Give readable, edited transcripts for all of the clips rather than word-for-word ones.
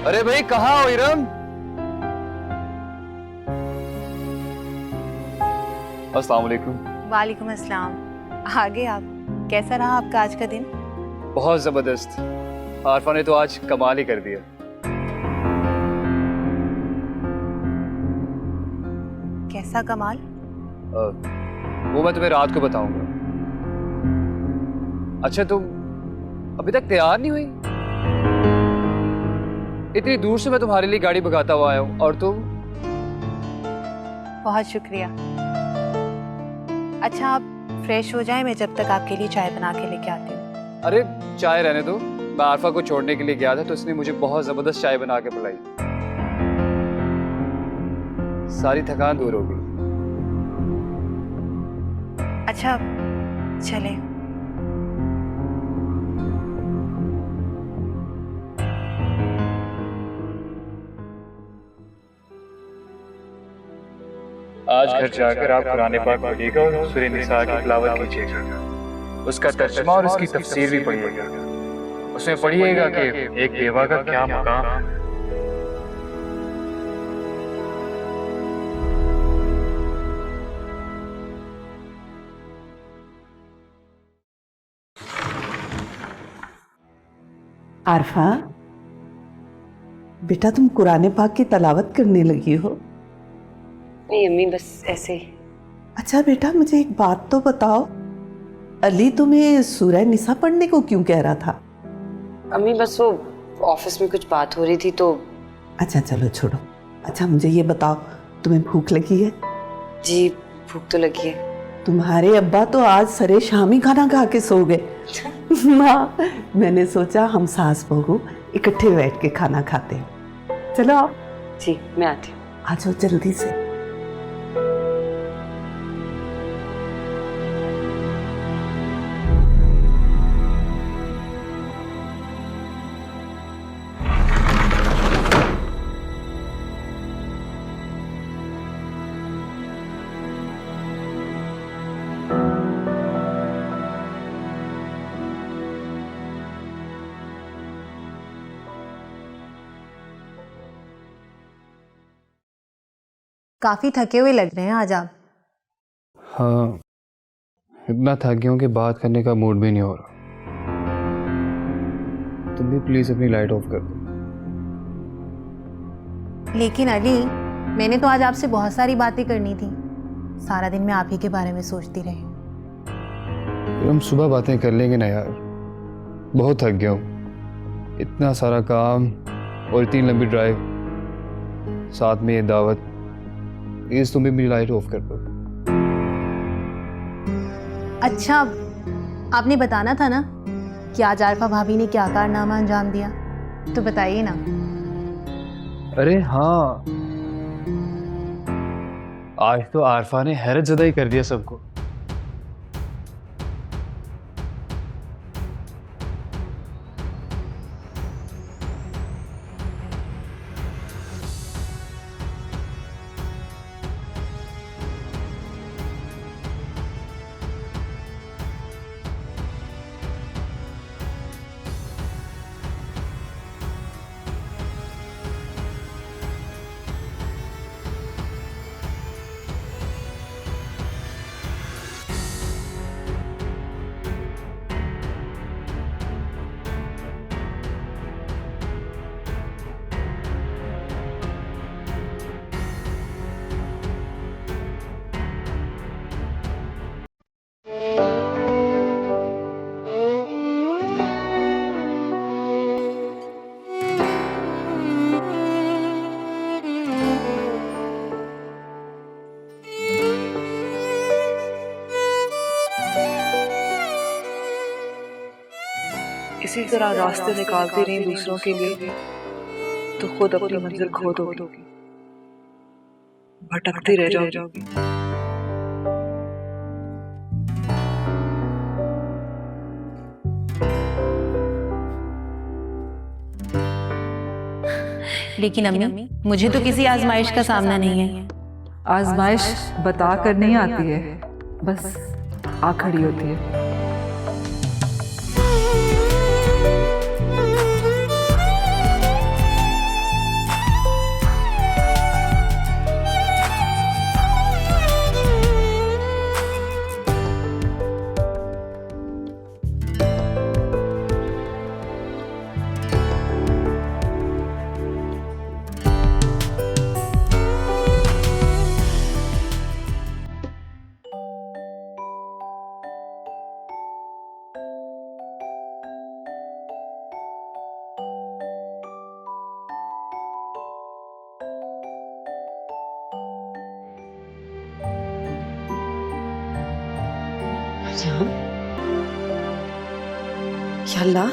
अरे भाई कहाँ हो इरम? अस्सलाम वालेकुम। वालेकुम अस्सलाम। आगे आप, कैसा रहा आपका आज का दिन? बहुत जबरदस्त। आरफा ने तो आज कमाल ही कर दिया। कैसा कमाल? वो मैं तुम्हें रात को बताऊंगा। अच्छा तुम अभी तक तैयार नहीं हुई? इतनी दूर से मैं तुम्हारे लिए गाड़ी भगाता हुआ आया हूँ और तुम? बहुत शुक्रिया। अच्छा आप फ्रेश हो जाएं, मैं जब तक आपके लिए चाय बना के लेके आती हूँ। अरे चाय रहने दो, मैं आरफा को छोड़ने के लिए गया था तो इसने मुझे बहुत जबरदस्त चाय बना के पिलाई। सारी थकान दूर हो गई। अच्छा चले। आज घर जाकर आप कुरान पाक पढ़िएगा और सूरह निसा की तिलावत कीजिएगा। उसका तर्जुमा और उसकी तफसीर भी पढ़िएगा। उसमें पढ़िएगा कि एक बेवा का क्या मकाम है। आरफा, बेटा तुम कुरान पाक की तलावत करने लगी हो? नहीं अम्मी, बस ऐसे ही। अच्छा बेटा मुझे एक बात तो बताओ, अली तुम्हें सूरह निसा पढ़ने को क्यों कह रहा था? अम्मी बस वो ऑफिस में कुछ बात हो रही थी तो। अच्छा चलो छोड़ो। अच्छा मुझे ये बताओ, तुम्हें भूख लगी है? जी भूख तो लगी है। तुम्हारे अब्बा तो आज सरे शामी खाना खा के सो गए। हाँ, मैंने सोचा हम सास बहू इकट्ठे बैठ के खाना खाते हैं। चलो आओ। जी मैं आती हूँ। आ जाओ जल्दी से। काफी थके हुए लग रहे हैं आज आप। हाँ, इतना थक गया हूँ कि बात करने का मूड भी नहीं हो रहा। तुम भी प्लीज अपनी लाइट ऑफ कर दो। लेकिन अली, मैंने तो आज आपसे बहुत सारी बातें करनी थी। सारा दिन मैं आप ही के बारे में सोचती रही। फिर हम सुबह बातें कर लेंगे ना यार। बहुत थक गया हूँ। इतना सारा काम और इतनी लंबी ड्राइव, साथ में ये दावत। प्लीज तुम भी मेरी लाइट ऑफ कर दो। अच्छा आपने बताना था ना कि आज आरफा भाभी ने क्या कारनामा अंजाम दिया, तो बताइए ना। अरे हाँ, आज तो आरफा ने हैरत ज़दा ही कर दिया सबको। इसी तरह रास्ते निकालती रही दूसरों के लिए तो खुद अपनी मंजिल खो दोगी, भटकती रह जाओगी। लेकिन अम्मी, मुझे तो किसी आजमाइश का सामना नहीं है। आजमाइश बता कर नहीं आती है, बस आ खड़ी होती है। आलियान, या अल्लाह,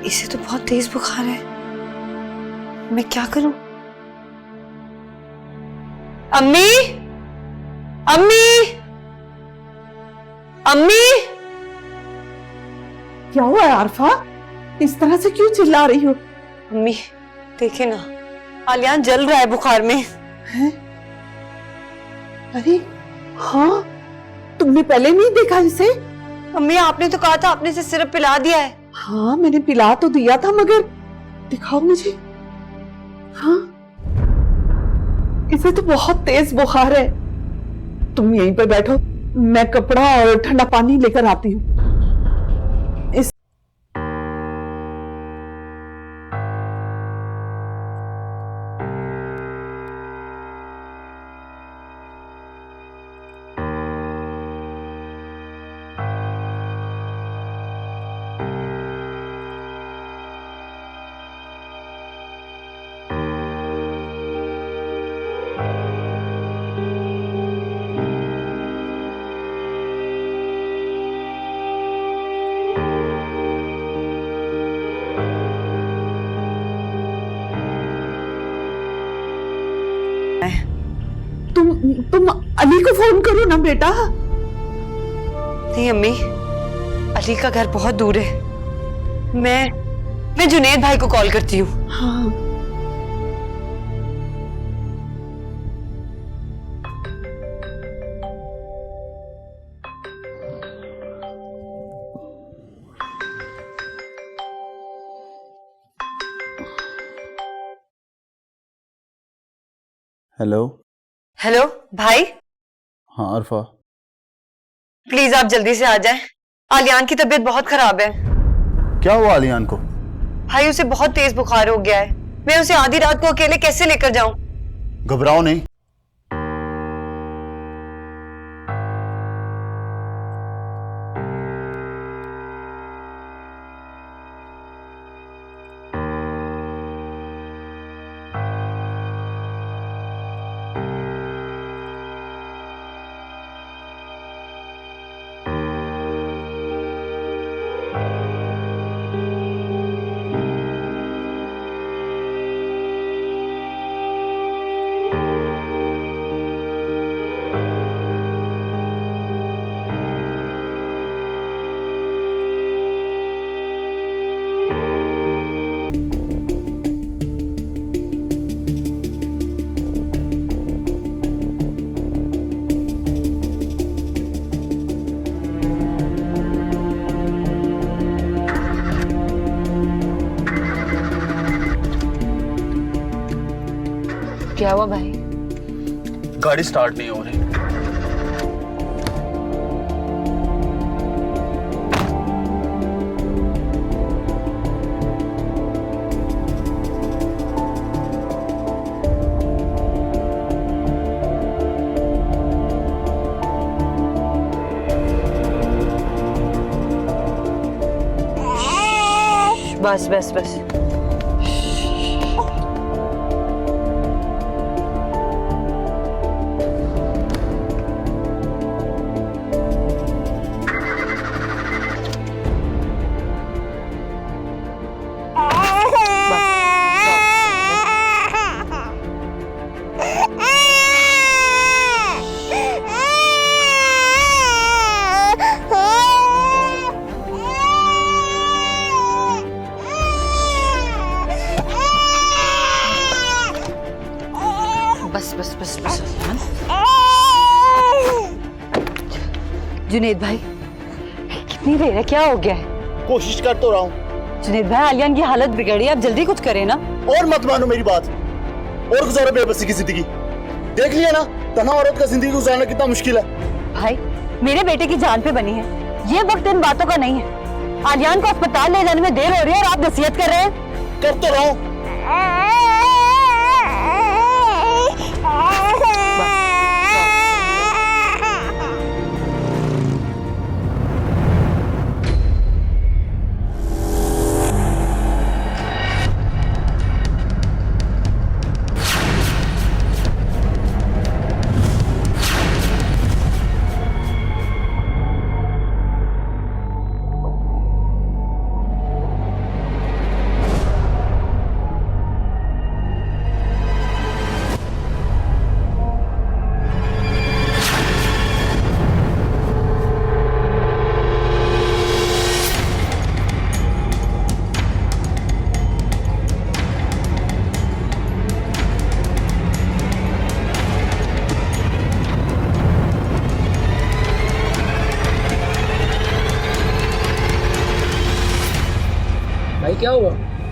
इसे तो बहुत तेज बुखार है। मैं क्या करूं? अम्मी, अम्मी, अम्मी। क्या हुआ है आरफा? इस तरह से क्यों चिल्ला रही हो? अम्मी देखे ना, आलियान जल रहा है बुखार में। हैं? अरे हाँ, तुमने पहले नहीं देखा इसे? अम्मी आपने तो कहा था आपने इसे सिरप पिला दिया है। हाँ मैंने पिला तो दिया था, मगर दिखाओ मुझे। हाँ, इसे तो बहुत तेज बुखार है। तुम यहीं पर बैठो, मैं कपड़ा और ठंडा पानी लेकर आती हूँ। इस तुम अली को फोन करो ना बेटा। नहीं अम्मी, अली का घर बहुत दूर है। मैं जुनैद भाई को कॉल करती हूँ। हाँ हेलो। हेलो भाई, हाँ अरफा। प्लीज आप जल्दी से आ जाएं। आलियान की तबीयत बहुत खराब है। क्या हुआ आलियान को? भाई उसे बहुत तेज बुखार हो गया है। मैं उसे आधी रात को अकेले कैसे लेकर जाऊं? घबराओ नहीं। क्या हुआ भाई? गाड़ी स्टार्ट नहीं हो रही। बस बस बस। बस बस बस बस। जुनैद भाई कितनी देर है, क्या हो गया है? कोशिश कर तो रहा हूँ। जुनैद भाई आलियान की हालत बिगड़ी है, आप जल्दी कुछ करें ना। और मत मानो मेरी बात, और गुजारो बेबसी की जिंदगी। देख लिया ना, तन्हा औरत का जिंदगी गुजारना कितना मुश्किल है। भाई मेरे बेटे की जान पे बनी है, ये वक्त इन बातों का नहीं है। आलियान को अस्पताल ले जाने में देर हो रही है और आप नसीहत कर रहे हैं। कर तो रहा हूँ।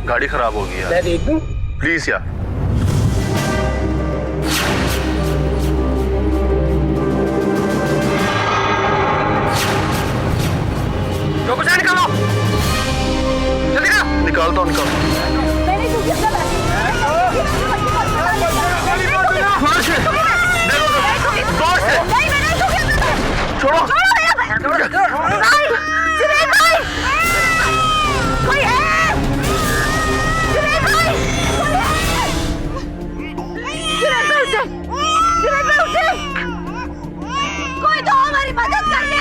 गाड़ी खराब हो गई यार। मैं देख दूं? प्लीज यार। जो कुछ है निकालो, जल्दी करो। निकालता हूँ, निकालता हूँ। छोड़ो। कोई तो हमारी मदद कर ले।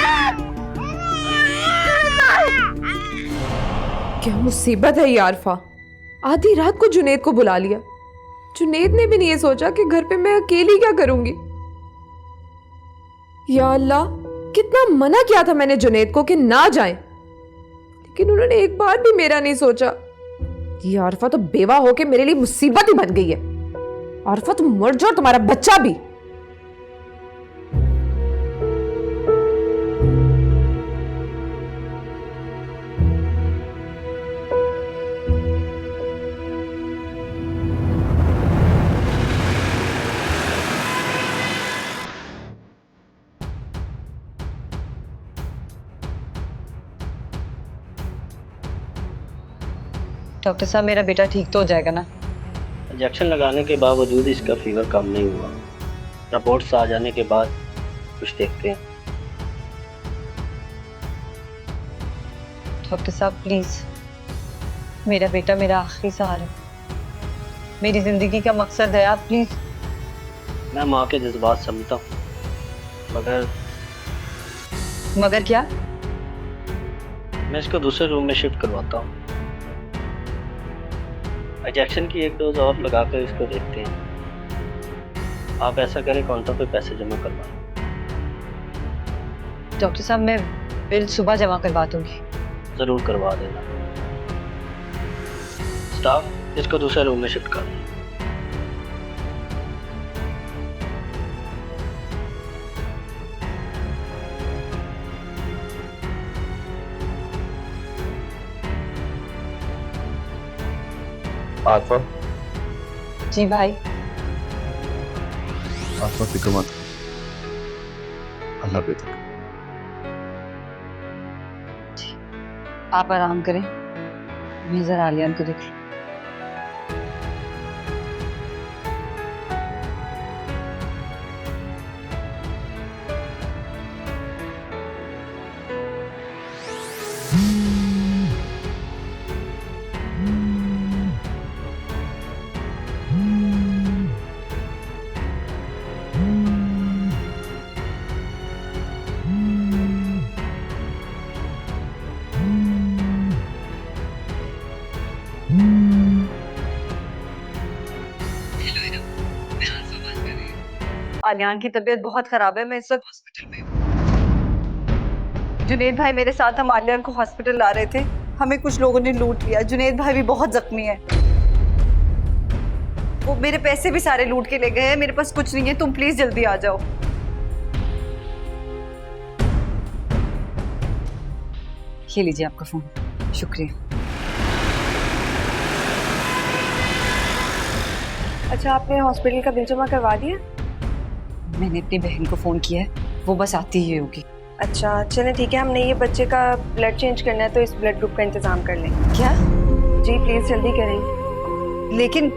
क्या मुसीबत है ये आरफा। आधी रात को जुनेद को बुला लिया। जुनेद ने भी नहीं ये सोचा कि घर पे मैं अकेली क्या करूंगी। या अल्लाह, कितना मना किया था मैंने जुनेद को कि ना जाएं, लेकिन उन्होंने एक बार भी मेरा नहीं सोचा। ये आरफा तो बेवा होके मेरे लिए मुसीबत ही बन गई है। आरफा तुम मर जाओ, तुम्हारा बच्चा भी। डॉक्टर साहब, मेरा बेटा ठीक तो हो जाएगा ना? इंजेक्शन लगाने के बावजूद इसका फीवर कम नहीं हुआ। रिपोर्ट्स आ जाने के बाद कुछ देखते हैं। डॉक्टर साहब प्लीज, मेरा बेटा मेरा आखिरी सहारा है, मेरी जिंदगी का मकसद है। आप प्लीज। मैं माँ के जज्बात समझता हूँ, मगर क्या? मैं इसको दूसरे रूम में शिफ्ट करवाता हूँ। इंजेक्शन की एक डोज और लगाकर इसको देखते हैं। आप ऐसा करें, काउंटर पे पैसे जमा करवाएं। डॉक्टर साहब, मैं बिल सुबह जमा करवा दूंगी। जरूर करवा देना। स्टाफ, इसको दूसरे रूम में शिफ्ट कर दें। आरफा, जी भाई। आरफा फिक्र मत, अल्लाह बेहतर। आप आराम करें, मैं जरा आलियान को देख लूं। आलियान की तबीयत बहुत खराब है, मैं इस वक्त हॉस्पिटल में हूँ। जुनेद भाई मेरे साथ, हम आलियान को हॉस्पिटल ला रहे थे, हमें कुछ लोगों ने लूट लिया। जुनेद भाई भी बहुत जख्मी है, वो मेरे पैसे भी सारे लूट के ले गए हैं। मेरे पास कुछ नहीं है, तुम प्लीज जल्दी आ जाओ। ये लीजिए आपका फोन, शुक्रिया। अच्छा, आपने हॉस्पिटल का बिल जमा करवा दिया? मैंने अपनी बहन को फोन किया है, वो बस आती ही होगी। अच्छा चलें ठीक है, हमने ये बच्चे का ब्लड चेंज करना है तो इस ब्लड ग्रुप का इंतजाम कर लें। क्या? जी प्लीज जल्दी करें। लेकिन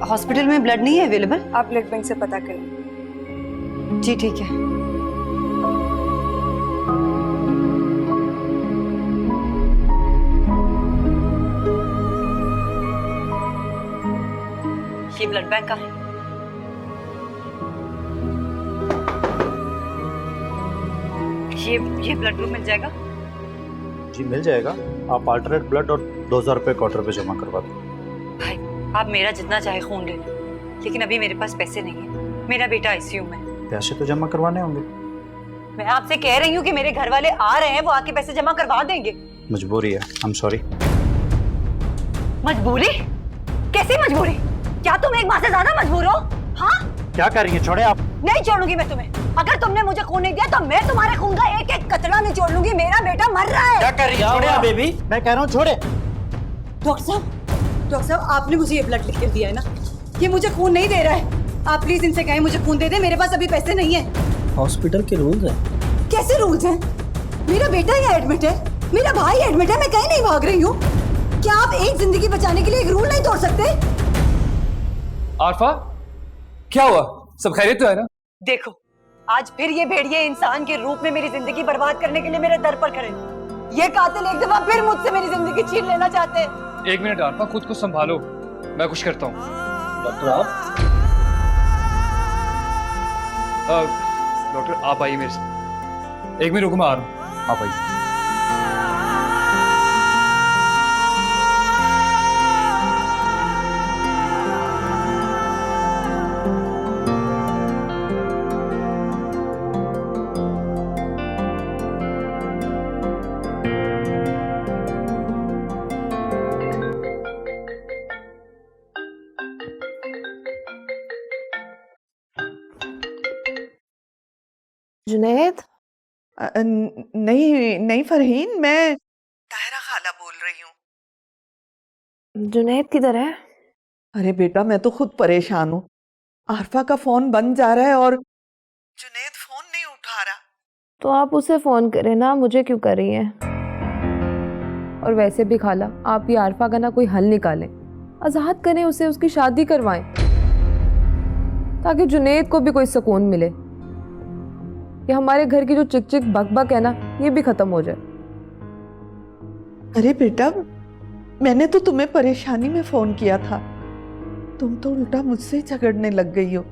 हॉस्पिटल में ब्लड नहीं है अवेलेबल। आप ब्लड बैंक से पता करें। जी ठीक है। ये ब्लड बैंक का है। ये ब्लड ग्रुप मिल जाएगा? जी मिल जाएगा। आप अल्टरनेट ब्लड और 2000 रुपये क्वार्टर पे जमा करवा दो। भाई आप मेरा जितना चाहे खून ले लो, लेकिन अभी मेरे पास पैसे नहीं है। मेरा बेटा आईसीयू में। पैसे तो जमा करवाने होंगे। मैं आपसे कह रही हूँ कि मेरे घर वाले आ रहे हैं, वो आके पैसे जमा करवा देंगे। मजबूरी है, आई एम सॉरी। मजबूरी? कैसी मजबूरी? क्या तुम एक माँ से ज्यादा मजबूर हो? हाँ? क्या कर रही है? छोड़े आप। नहीं छोड़ूंगी मैं तुम्हें। अगर तुमने मुझे खून नहीं दिया तो मैं तुम्हारे खून का एक एक कतरा नहीं छोड़ लूंगी। मेरा बेटा मर रहा है। क्या कर रही है? छोड़े आप बेबी। मैं कह रहा हूँ छोड़े। डॉक्टर साहब, डॉक्टर साहब आपने मुझे ये ब्लड लिख कर दिया है ना, ये मुझे खून नहीं दे रहा है। आप प्लीज इनसे कहें मुझे खून दे दे, मेरे पास अभी पैसे नहीं है। हॉस्पिटल के रूल्स हैं। कैसे रूल्स हैं? मेरा बेटा यहाँ एडमिट है, मेरा भाई एडमिट है, मैं कहीं नहीं भाग रही हूँ। क्या आप एक जिंदगी बचाने के लिए एक रूल नहीं तोड़ सकते? आरफा, क्या हुआ? सब खैरियत तो है ना? देखो, आज फिर ये भेड़िए इंसान के रूप में मेरी जिंदगी बर्बाद करने के लिए मेरे दर पर खड़े। ये कातिल एक दफा फिर मुझसे मेरी जिंदगी छीन लेना चाहते हैं। एक मिनट आरफा, खुद को संभालो, मैं कुछ करता हूँ। डॉक्टर आप डॉक्टर आप आइए मेरे साथ। एक मिनट रुको, मैं आ रहा हूँ, आप आइए। जुनैद, नहीं नहीं फरहीन, मैं ताहिरा खाला बोल रही हूँ। जुनैद किधर है? अरे बेटा, मैं तो खुद परेशान हूँ। आरफा का फोन बंद जा रहा है और जुनैद फोन नहीं उठा रहा। तो आप उसे फोन करें ना, मुझे क्यों कर रही हैं? और वैसे भी खाला, आप ये आरफा का ना कोई हल निकालें, आज़ाद करें उसे, उसकी शादी करवाएं ताकि जुनैद को भी कोई सुकून मिले। ये हमारे घर की जो चिक चिक बक बक है ना, ये भी खत्म हो जाए। अरे बेटा, मैंने तो तुम्हें परेशानी में फोन किया था, तुम तो उल्टा मुझसे ही झगड़ने लग गई हो।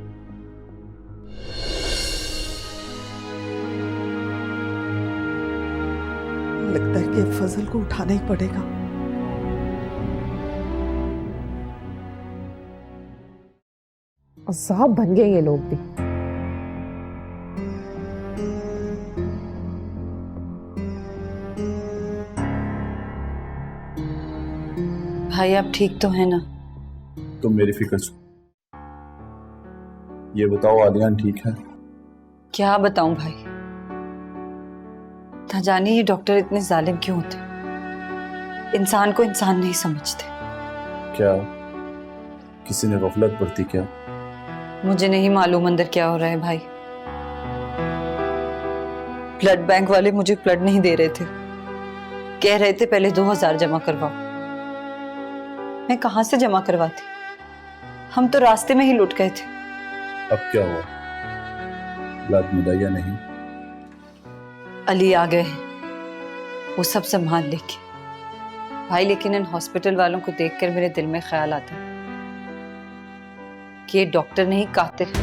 लगता है कि अब फजल को उठाना ही पड़ेगा। अज़ाब बन गए ये लोग भी। भाई आप ठीक तो है ना? तुम मेरी फिक्र छो। ये बताओ आलियान ठीक है? क्या बताऊं भाई, ना जाने ये डॉक्टर इतने जालिम क्यों होते, इंसान को इंसान नहीं समझते। क्या किसी ने गफलत बरती क्या? मुझे नहीं मालूम अंदर क्या हो रहा है भाई। ब्लड बैंक वाले मुझे ब्लड नहीं दे रहे थे, कह रहे थे पहले 2000 जमा करवाओ। मैं कहां से जमा करवाती, हम तो रास्ते में ही लुट गए थे। अब क्या हुआ? ब्लड मिला या नहीं? अली आ गए, वो सब संभाल लेके भाई। लेकिन इन हॉस्पिटल वालों को देखकर मेरे दिल में ख्याल आता है कि ये डॉक्टर नहीं कातिल